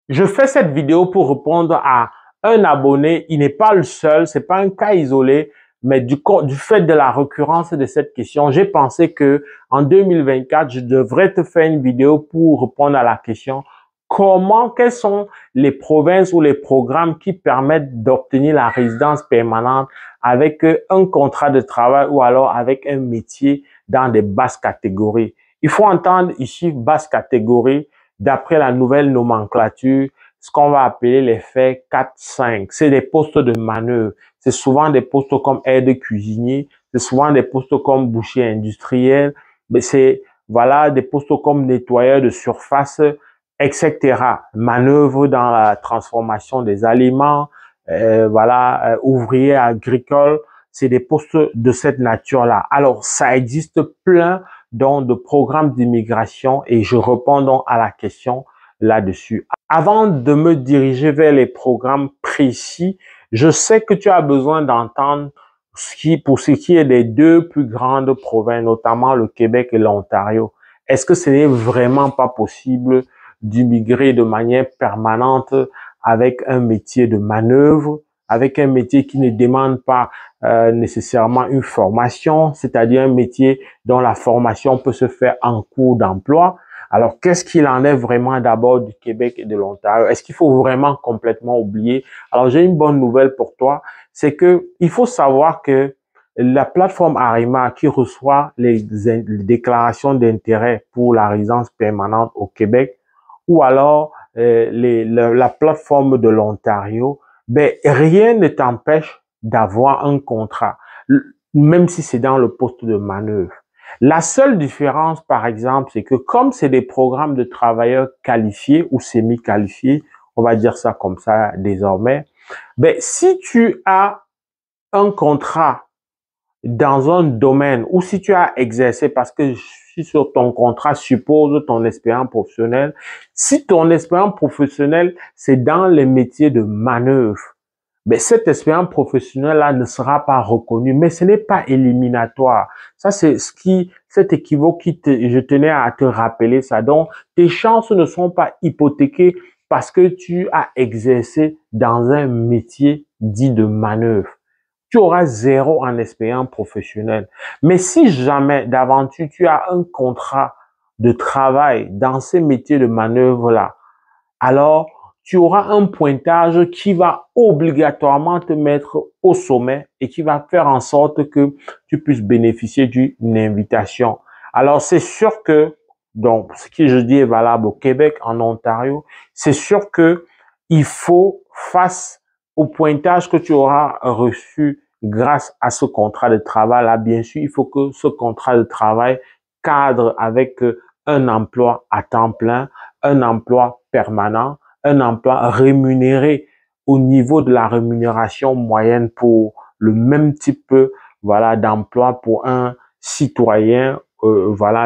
Je fais cette vidéo pour répondre à un abonné. Il n'est pas le seul, c'est pas un cas isolé, mais du fait de la récurrence de cette question, j'ai pensé que en 2024, je devrais te faire une vidéo pour répondre à la question quelles sont les provinces ou les programmes qui permettent d'obtenir la résidence permanente avec un contrat de travail ou alors avec un métier dans des basses catégories. Il faut entendre ici basse catégorie d'après la nouvelle nomenclature, ce qu'on va appeler les faits 4-5. C'est des postes de manœuvre. C'est souvent des postes comme aide cuisinier, c'est souvent des postes comme boucher industriel, mais c'est voilà des postes comme nettoyeur de surface, etc. Manœuvre dans la transformation des aliments, ouvrier agricole. C'est des postes de cette nature-là. Alors, ça existe plein donc de programmes d'immigration et je réponds donc à la question là-dessus. Avant de me diriger vers les programmes précis, je sais que tu as besoin d'entendre pour ce qui est des deux plus grandes provinces, notamment le Québec et l'Ontario. Est-ce que ce n'est vraiment pas possible d'immigrer de manière permanente avec un métier de manœuvre, avec un métier qui ne demande pas nécessairement une formation, c'est-à-dire un métier dont la formation peut se faire en cours d'emploi? Alors, qu'est-ce qu'il en est vraiment d'abord du Québec et de l'Ontario? Est-ce qu'il faut vraiment complètement oublier? Alors, j'ai une bonne nouvelle pour toi, c'est que il faut savoir que la plateforme Arima qui reçoit les déclarations d'intérêt pour la résidence permanente au Québec ou alors la plateforme de l'Ontario, ben, rien ne t'empêche d'avoir un contrat, même si c'est dans le poste de manœuvre. La seule différence, par exemple, c'est que comme c'est des programmes de travailleurs qualifiés ou semi-qualifiés, on va dire ça comme ça désormais, ben, si tu as un contrat dans un domaine ou si tu as exercé, parce que si sur ton contrat suppose ton expérience professionnelle, si ton expérience professionnelle, c'est dans les métiers de manœuvre, mais cette expérience professionnelle-là ne sera pas reconnue, mais ce n'est pas éliminatoire. Ça, c'est cet équivoque je tenais à te rappeler ça. Donc, tes chances ne sont pas hypothéquées parce que tu as exercé dans un métier dit de manœuvre. Tu auras zéro en expérience professionnelle. Mais si jamais d'aventure tu as un contrat de travail dans ces métiers de manœuvre-là, alors tu auras un pointage qui va obligatoirement te mettre au sommet et qui va faire en sorte que tu puisses bénéficier d'une invitation. Alors, c'est sûr que, donc, ce que je dis est valable au Québec, en Ontario, c'est sûr que il faut, face au pointage que tu auras reçu grâce à ce contrat de travail-là, bien sûr, il faut que ce contrat de travail cadre avec un emploi à temps plein, un emploi permanent, un emploi rémunéré au niveau de la rémunération moyenne pour le même type d'emploi pour un citoyen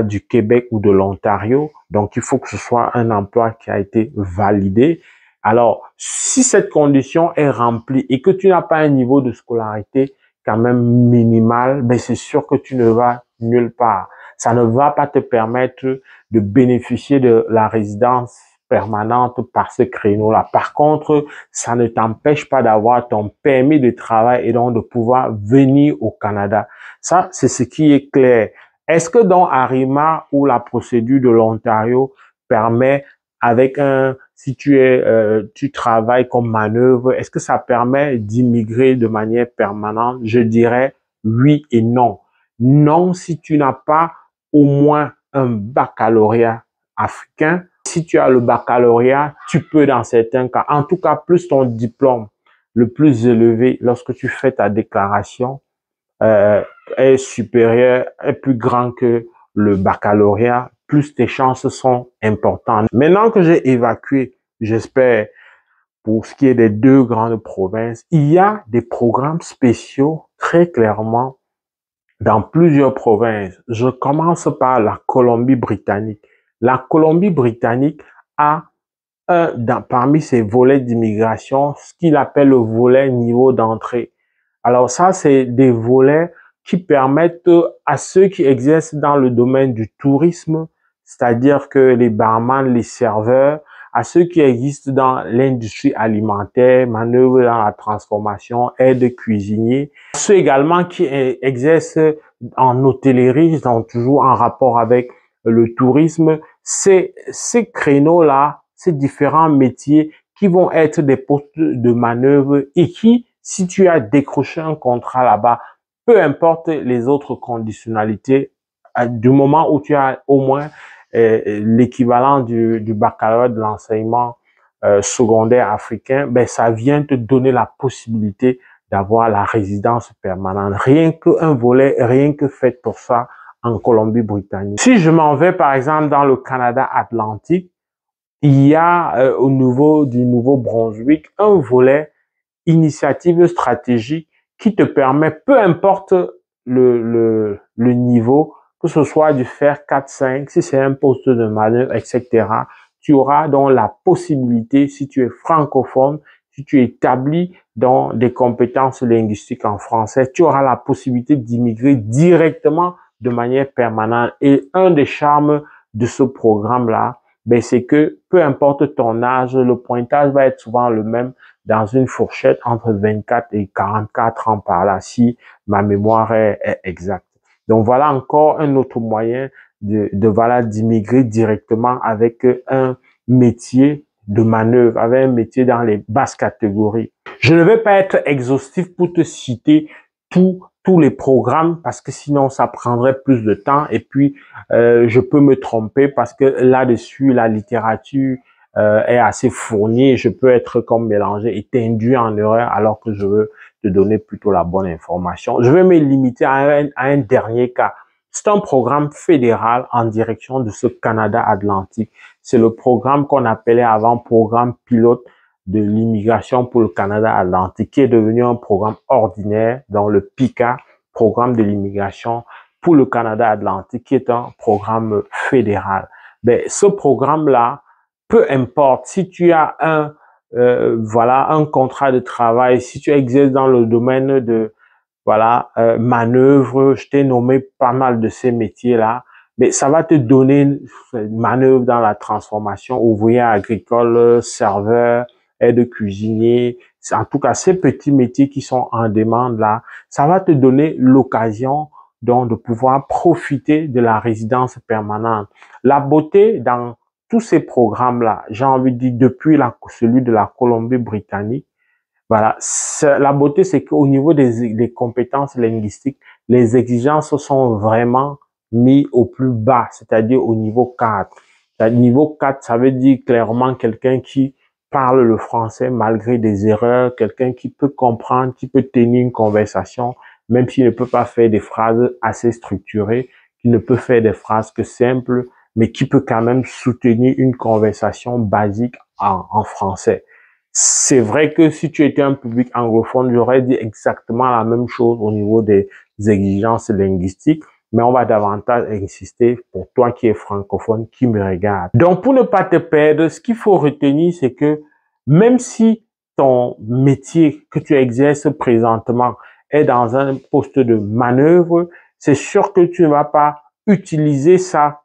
du Québec ou de l'Ontario. Donc, il faut que ce soit un emploi qui a été validé. Alors, si cette condition est remplie et que tu n'as pas un niveau de scolarité quand même minimal, ben c'est sûr que tu ne vas nulle part. Ça ne va pas te permettre de bénéficier de la résidence permanente par ce créneau-là. Par contre, ça ne t'empêche pas d'avoir ton permis de travail et donc de pouvoir venir au Canada. Ça, c'est ce qui est clair. Est-ce que dans Arima ou la procédure de l'Ontario permet si tu travailles comme manœuvre, est-ce que ça permet d'immigrer de manière permanente? Je dirais oui et non. Non, si tu n'as pas au moins un baccalauréat africain. Si tu as le baccalauréat, tu peux dans certains cas, en tout cas plus ton diplôme le plus élevé lorsque tu fais ta déclaration est supérieur, est plus grand que le baccalauréat, plus tes chances sont importantes. Maintenant que j'ai évacué, j'espère, pour ce qui est des deux grandes provinces, il y a des programmes spéciaux très clairement dans plusieurs provinces. Je commence par la Colombie-Britannique. La Colombie-Britannique a parmi ses volets d'immigration, ce qu'il appelle le volet niveau d'entrée. Alors ça, c'est des volets qui permettent à ceux qui exercent dans le domaine du tourisme, c'est-à-dire que les barman, les serveurs, à ceux qui existent dans l'industrie alimentaire, manœuvres dans la transformation, aide cuisinier, ceux également qui exercent en hôtellerie, sont toujours en rapport avec le tourisme. Ces créneaux-là, ces différents métiers qui vont être des postes de manœuvre et qui, si tu as décroché un contrat là-bas, peu importe les autres conditionnalités, du moment où tu as au moins l'équivalent du baccalauréat de l'enseignement secondaire africain, ben ça vient te donner la possibilité d'avoir la résidence permanente. Rien qu'un volet, rien que fait pour ça en Colombie-Britannique. Si je m'en vais par exemple dans le Canada Atlantique, il y a au niveau du Nouveau-Brunswick un volet initiative stratégique qui te permet, peu importe le niveau, que ce soit du faire 4-5, si c'est un poste de manœuvre, etc., tu auras donc la possibilité, si tu es francophone, si tu es établi dans des compétences linguistiques en français, tu auras la possibilité d'immigrer directement de manière permanente. Et un des charmes de ce programme-là, ben, c'est que peu importe ton âge, le pointage va être souvent le même dans une fourchette entre 24 et 44 ans par là, si ma mémoire est exacte. Donc voilà encore un autre moyen voilà, d'immigrer directement avec un métier de manœuvre, avec un métier dans les basses catégories. Je ne vais pas être exhaustif pour te citer tous les programmes parce que sinon ça prendrait plus de temps et puis je peux me tromper parce que là-dessus la littérature est assez fournie et je peux être comme mélangé et t'induire en erreur alors que je veux te donner plutôt la bonne information. Je vais me limiter à un dernier cas. C'est un programme fédéral en direction de ce Canada Atlantique. C'est le programme qu'on appelait avant programme pilote de l'immigration pour le Canada Atlantique, qui est devenu un programme ordinaire dans le PICA, programme de l'immigration pour le Canada Atlantique, qui est un programme fédéral. Ben, ce programme-là, peu importe si tu as voilà, un contrat de travail, si tu exerces dans le domaine de manœuvre, je t'ai nommé pas mal de ces métiers-là, mais ça va te donner manœuvre dans la transformation, ouvrier agricole, serveur, aide cuisinier, en tout cas ces petits métiers qui sont en demande là, ça va te donner l'occasion donc de pouvoir profiter de la résidence permanente. La beauté dans tous ces programmes-là, j'ai envie de dire depuis celui de la Colombie-Britannique, voilà, la beauté, c'est qu'au niveau des compétences linguistiques, les exigences sont vraiment mises au plus bas, c'est-à-dire au niveau 4. Niveau 4, ça veut dire clairement quelqu'un qui parle le français malgré des erreurs, quelqu'un qui peut comprendre, qui peut tenir une conversation, même s'il ne peut pas faire des phrases assez structurées, qui ne peut faire des phrases que simples, mais qui peut quand même soutenir une conversation basique en français. C'est vrai que si tu étais un public anglophone, j'aurais dit exactement la même chose au niveau des exigences linguistiques, mais on va davantage insister pour toi qui es francophone, qui me regarde. Donc, pour ne pas te perdre, ce qu'il faut retenir, c'est que même si ton métier que tu exerces présentement est dans un poste de manœuvre, c'est sûr que tu ne vas pas utiliser ça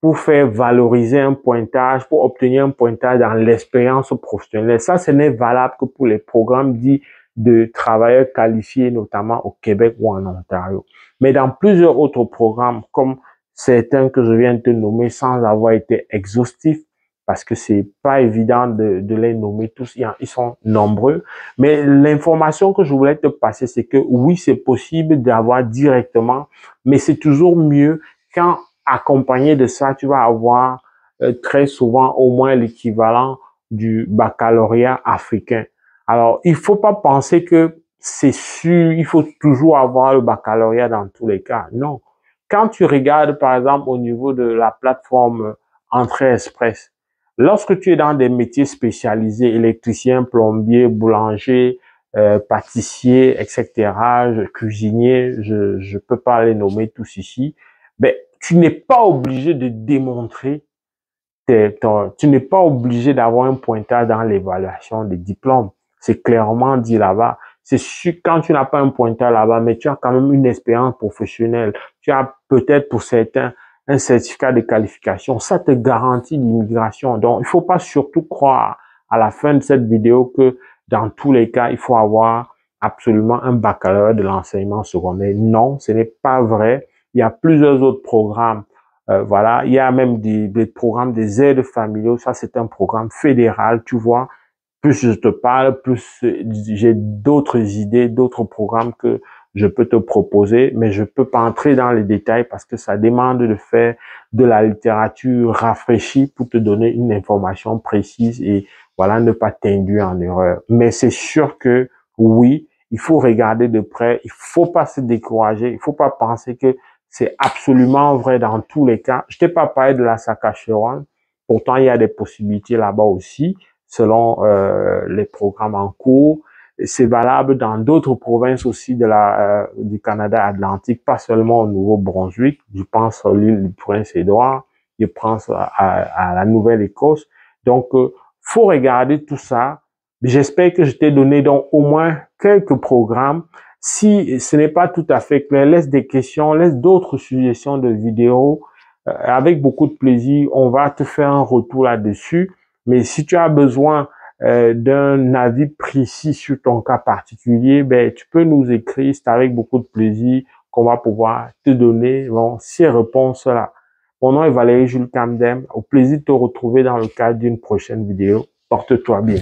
pour faire valoriser un pointage, pour obtenir un pointage dans l'expérience professionnelle. Ça, ce n'est valable que pour les programmes dits de travailleurs qualifiés, notamment au Québec ou en Ontario. Mais dans plusieurs autres programmes, comme certains que je viens de te nommer sans avoir été exhaustif, parce que c'est pas évident de les nommer tous, ils sont nombreux. Mais l'information que je voulais te passer, c'est que oui, c'est possible d'avoir directement, mais c'est toujours mieux quand accompagné de ça, tu vas avoir très souvent au moins l'équivalent du baccalauréat africain. Alors, il faut pas penser que c'est sûr, il faut toujours avoir le baccalauréat dans tous les cas. Non. Quand tu regardes, par exemple, au niveau de la plateforme Entrée Express, lorsque tu es dans des métiers spécialisés, électricien, plombier, boulanger, pâtissier, etc., cuisinier, je peux pas les nommer tous ici, ben, tu n'es pas obligé de démontrer, tu n'es pas obligé d'avoir un pointage dans l'évaluation des diplômes. C'est clairement dit là-bas. C'est sûr, quand tu n'as pas un pointage là-bas, mais tu as quand même une expérience professionnelle. Tu as peut-être pour certains un certificat de qualification, ça te garantit l'immigration. Donc, il faut pas surtout croire à la fin de cette vidéo que dans tous les cas, il faut avoir absolument un baccalauréat de l'enseignement secondaire. Non, ce n'est pas vrai. Il y a plusieurs autres programmes. Voilà, il y a même des programmes des aides familiaux. Ça, c'est un programme fédéral, tu vois. Plus je te parle, plus j'ai d'autres idées, d'autres programmes que je peux te proposer, mais je peux pas entrer dans les détails parce que ça demande de faire de la littérature rafraîchie pour te donner une information précise et voilà, ne pas t'induire en erreur. Mais c'est sûr que oui, il faut regarder de près, il faut pas se décourager, il faut pas penser que c'est absolument vrai dans tous les cas. Je t'ai pas parlé de la Saskatchewan, pourtant il y a des possibilités là-bas aussi, selon les programmes en cours. C'est valable dans d'autres provinces aussi du Canada Atlantique, pas seulement au Nouveau-Brunswick. Je pense à l'île du Prince-Édouard, je pense à la Nouvelle-Écosse. Donc, faut regarder tout ça. J'espère que je t'ai donné donc au moins quelques programmes. Si ce n'est pas tout à fait clair, laisse des questions, laisse d'autres suggestions de vidéos. Avec beaucoup de plaisir, on va te faire un retour là-dessus. Mais si tu as besoin d'un avis précis sur ton cas particulier, ben tu peux nous écrire. C'est avec beaucoup de plaisir qu'on va pouvoir te donner ces réponses-là. Mon nom est Valérie Jules Camdem. Au plaisir de te retrouver dans le cadre d'une prochaine vidéo. Porte-toi bien.